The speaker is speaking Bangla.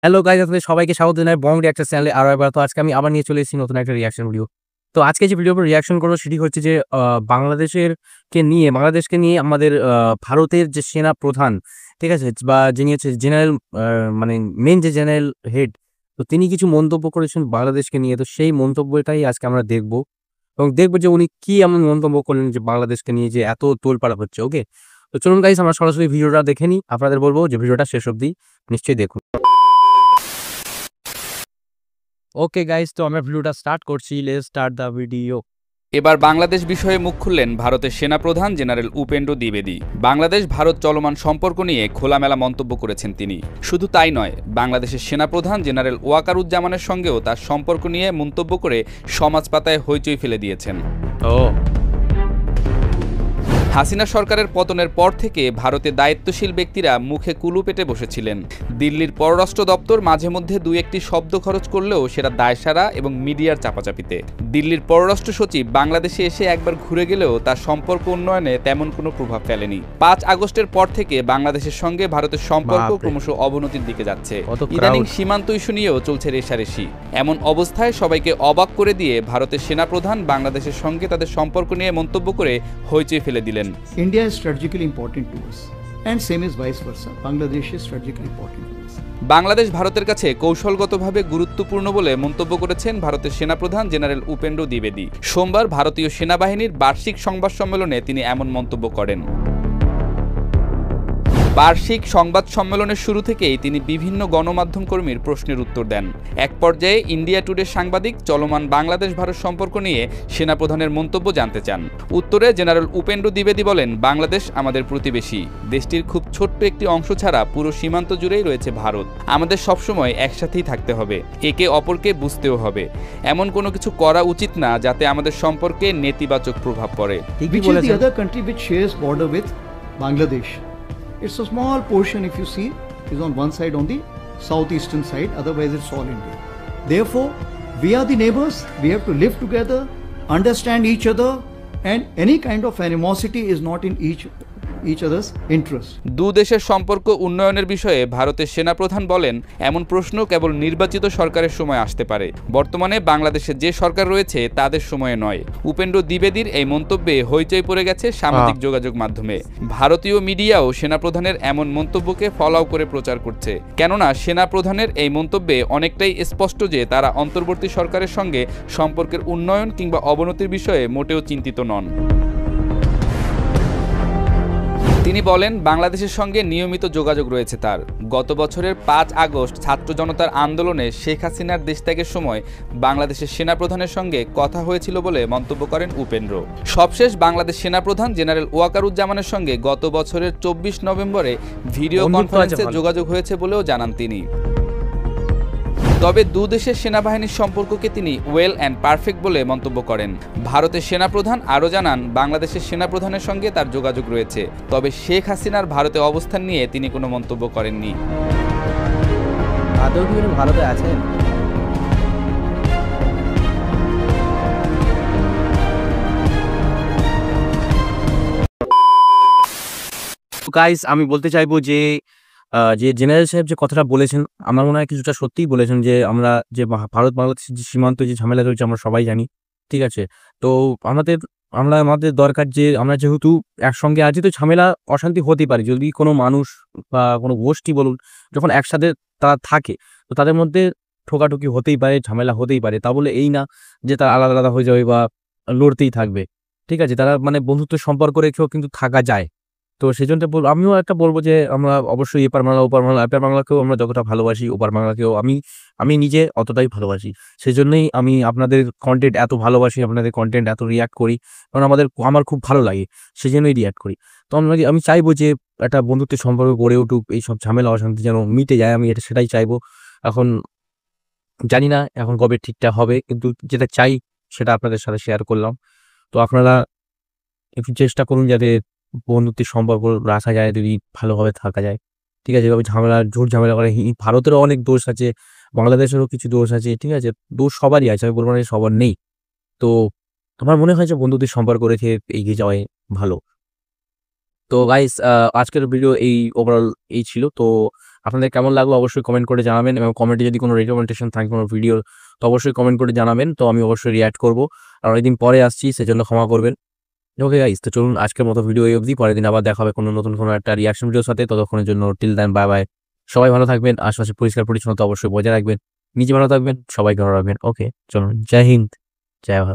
হ্যালো গাইস, আপনাদের সবাইকে স্বাগত জানাই বং রিঅ্যাকশন চ্যানেলে আরো একবার। তো আজকে আমি আবার নিয়ে চলে এসেছি নতুন একটা রিঅ্যাকশন ভিডিও। তো আজকে যে ভিডিওর উপর রিঅ্যাকশন করবো সেটি হচ্ছে যে বাংলাদেশকে নিয়ে আমাদের ভারতের যে সেনা প্রধান, ঠিক আছে, বা যিনি হচ্ছে জেনারেল, মানে মেন যে জেনারেল হেড, তো তিনি কিছু মন্তব্য করেছেন বাংলাদেশকে নিয়ে। তো সেই মন্তব্যটাই আজকে আমরা দেখবো এবং দেখবো যে উনি কি এমন মন্তব্য করলেন যে বাংলাদেশকে নিয়ে যে এত তোলপাড়া হচ্ছে। ওকে, তো চলুন গাইস আমরা সরাসরি ভিডিওটা দেখে নিই। আপনাদের বলবো যে ভিডিওটা শেষ অবধি নিশ্চয়ই দেখুন। ওকে গাইস, তো আমরা ভিডিওটা স্টার্ট করছি। Let's start the video. এবার বাংলাদেশ বিষয়ে মুখ খুললেন ভারতের সেনাপ্রধান জেনারেল উপেন্দ্র দ্বিবেদী। বাংলাদেশ ভারত চলমান সম্পর্ক নিয়ে খোলামেলা মন্তব্য করেছেন তিনি। শুধু তাই নয়, বাংলাদেশের সেনাপ্রধান জেনারেল ওয়াকারুজ্জামানের সঙ্গেও তার সম্পর্ক নিয়ে মন্তব্য করে সমাজ পাতায় হইচই ফেলে দিয়েছেন। হাসিনা সরকারের পতনের পর থেকে ভারতে দায়িত্বশীল ব্যক্তিরা মুখে কুলু পেটে বসেছিলেন। দিল্লির পররাষ্ট্র দপ্তর মাঝে মধ্যে দুই একটি শব্দ খরচ করলেও সেটা দায়সারা এবং মিডিয়ার চাপাচাপিতে। দিল্লির পররাষ্ট্র সচিব বাংলাদেশে এসে একবার ঘুরে গেলেও তার সম্পর্ক উন্নয়নে তেমন কোনো প্রভাব ফেলেনি। ৫ আগস্টের পর থেকে বাংলাদেশের সঙ্গে ভারতের সম্পর্ক ক্রমশ অবনতির দিকে যাচ্ছে। ইদানিং সীমান্ত ইস্যু নিয়েও চলছে রেষারেষি। এমন অবস্থায় সবাইকে অবাক করে দিয়ে ভারতের সেনাপ্রধান বাংলাদেশের সঙ্গে তাদের সম্পর্ক নিয়ে মন্তব্য করে হইচই ফেলে দিলেন। India is strategically important to us, and same is vice versa. Bangladesh is strategically important to us. Bangladesh ভারতের কাছে কৌশলগতভাবে গুরুত্বপূর্ণ বলে মন্তব্য করেছেন ভারতের সেনাপ্রধান জেনারেল উপেন্দ্র দ্বিবেদী। সোমবার ভারতীয় সেনাবাহিনীর বার্ষিক সংবাদ সম্মেলনে তিনি এমন মন্তব্য করেন। বার্ষিক সংবাদ সম্মেলনের শুরু থেকেই তিনি বিভিন্ন গণমাধ্যম কর্মীর প্রশ্নের উত্তর দেন। এক পর্যায়ে ইন্ডিয়া টুডের সাংবাদিক চলমান বাংলাদেশ ভারত সম্পর্ক নিয়ে সেনাপ্রধানের মন্তব্য জানতে চান। উত্তরে জেনারেল উপেন্দ্র দ্বিবেদী বলেন, বাংলাদেশ আমাদের প্রতিবেশী। দেশটির খুব ছোট্ট একটি অংশ ছাড়া পুরো সীমান্ত জুড়েই রয়েছে ভারত। আমাদের সবসময় একসাথেই থাকতে হবে, একে অপরকে বুঝতেও হবে। এমন কোনো কিছু করা উচিত না যাতে আমাদের সম্পর্কে নেতিবাচক প্রভাব পড়ে। Which is the other country which shares border with Bangladesh? It's a small portion, if you see, is on one side, on the southeastern side, otherwise it's all India. Therefore, we are the neighbors, we have to live together, understand each other, and any kind of animosity is not in each other's interest. দু দেশের সম্পর্ক উন্নয়নের বিষয়ে ভারতের সেনাপ্রধান বলেন, এমন প্রশ্ন কেবল নির্বাচিত সরকারের সময় আসতে পারে। বর্তমানে বাংলাদেশে যে সরকার রয়েছে তাদের সময়ে নয়। উপেন্দ্র দ্বিবেদীর এই মন্তব্যে হইচই পড়ে গেছে সামাজিক যোগাযোগ মাধ্যমে। ভারতীয় মিডিয়াও সেনাপ্রধানের এমন মন্তব্যকে ফলাও করে প্রচার করছে। কেননা সেনাপ্রধানের এই মন্তব্যে অনেকটাই স্পষ্ট যে তারা অন্তর্বর্তী সরকারের সঙ্গে সম্পর্কের উন্নয়ন কিংবা অবনতির বিষয়ে মোটেও চিন্তিত নন। তিনি বলেন, বাংলাদেশের সঙ্গে নিয়মিত যোগাযোগ রয়েছে তার। গত বছরের ৫ আগস্ট ছাত্র জনতার আন্দোলনে শেখ হাসিনার দেশত্যাগের সময় বাংলাদেশের সেনাপ্রধানের সঙ্গে কথা হয়েছিল বলে মন্তব্য করেন উপেন্দ্র। সবশেষ বাংলাদেশ সেনাপ্রধান জেনারেল ওয়াকারুজ্জামানের সঙ্গে গত বছরের ২৪ নভেম্বরে ভিডিও কনফারেন্সে যোগাযোগ হয়েছে বলেও জানান তিনি। তবে দু দেশের সেনাবাহিনীর সম্পর্ককে তিনি ওয়েল অ্যান্ড পারফেক্ট বলে মন্তব্য করেন। ভারতের সেনাপ্রধান আরও জানান, বাংলাদেশের সেনাপ্রধানের সঙ্গে তার যোগাযোগ রয়েছে, তবে শেখ হাসিনার ভারতে অবস্থান নিয়ে তিনি কোনো মন্তব্য করেননি। আদৌ কি ভারতে আছে? গাইস, আমি বলতে চাইবো যে জেনারেল সাহেব যে কথাটা বলেছেন, আমার মনে হয় কিছুটা সত্যিই বলেছেন যে আমরা যে ভারত বাংলাদেশের যে সীমান্ত যে ঝামেলা রয়েছে আমরা সবাই জানি, ঠিক আছে। তো আমাদের দরকার যে আমরা যেহেতু একসঙ্গে আছি, তো ঝামেলা অশান্তি হতেই পারে। যদি কোনো মানুষ বা কোনো গোষ্ঠী বলুন, যখন একসাথে তারা থাকে, তো তাদের মধ্যে ঠোকাঠুকি হতেই পারে, ঝামেলা হতেই পারে। তা বলে এই না যে তারা আলাদা আলাদা হয়ে যাবে বা লড়তেই থাকবে, ঠিক আছে। তারা মানে বন্ধুত্ব সম্পর্ক রেখেও কিন্তু থাকা যায়। তো সেজন্য আমিও একটা বলবো যে আমরা অবশ্যই এপার বাংলা ওপার বাংলা, এপার বাংলাকেও আমরা যতটা ভালোবাসি, ওপার বাংলাকেও আমি নিজে অতটাই ভালোবাসি। সেজন্যই আমি আপনাদের কন্টেন্ট এত ভালোবাসি, আপনাদের কন্টেন্ট এত রিয়াক্ট করি, কারণ আমার খুব ভালো লাগে, সেজন্যই রিয়াক্ট করি। তো আমি চাইবো যে একটা বন্ধুত্বের সম্পর্ক গড়ে উঠুক, এইসব ঝামেলা অশান্তি যেন মিটে যায়, আমি সেটাই চাইবো। এখন জানি না এখন কবে ঠিকঠাক হবে, কিন্তু যেটা চাই সেটা আপনাদের সাথে শেয়ার করলাম। তো আপনারা একটু চেষ্টা করুন যাতে বন্ধুত্বের সম্পর্ক রাখা যায়, যদি ভালোভাবে থাকা যায়, ঠিক আছে। এভাবে ঝুট ঝামেলা করে ভারতেরও অনেক দোষ আছে, বাংলাদেশেরও কিছু দোষ আছে, ঠিক আছে। দোষ সবারই আছে, আমি বলবো না সবার নেই। তো আমার মনে হয় যে বন্ধুত্বের সম্পর্ক রেখে এগিয়ে যাওয়াই ভালো। তো গাইস, আজকের ভিডিও ওভারঅল এই ছিল। তো আপনাদের কেমন লাগলো অবশ্যই কমেন্ট করে জানাবেন, এবং কমেন্টে যদি কোনো রেকমেন্ডেশন থাকে কোনো ভিডিও, তো অবশ্যই কমেন্ট করে জানাবেন, তো আমি অবশ্যই রিঅ্যাক্ট করবো। আর অনেকদিন পরে আসছি, সেজন্য ক্ষমা করবেন। ওকে গাইস, তো চলুন আজকের মতো ভিডিও এই অবধি। পরের দিন আবার দেখা হবে কোনো নতুন কোনো একটা রিঅ্যাকশন ভিডিওর সাথে। ততক্ষণের জন্য টিল দেন, বাই বাই। সবাই ভালো থাকবেন, আশেপাশে পরিষ্কার পরিচ্ছন্নতা অবশ্যই বজায় রাখবেন, নিজে ভালো থাকবেন, সবাইকে ভালো রাখবেন। ওকে, চলুন, জয় হিন্দ, জয় ভারত।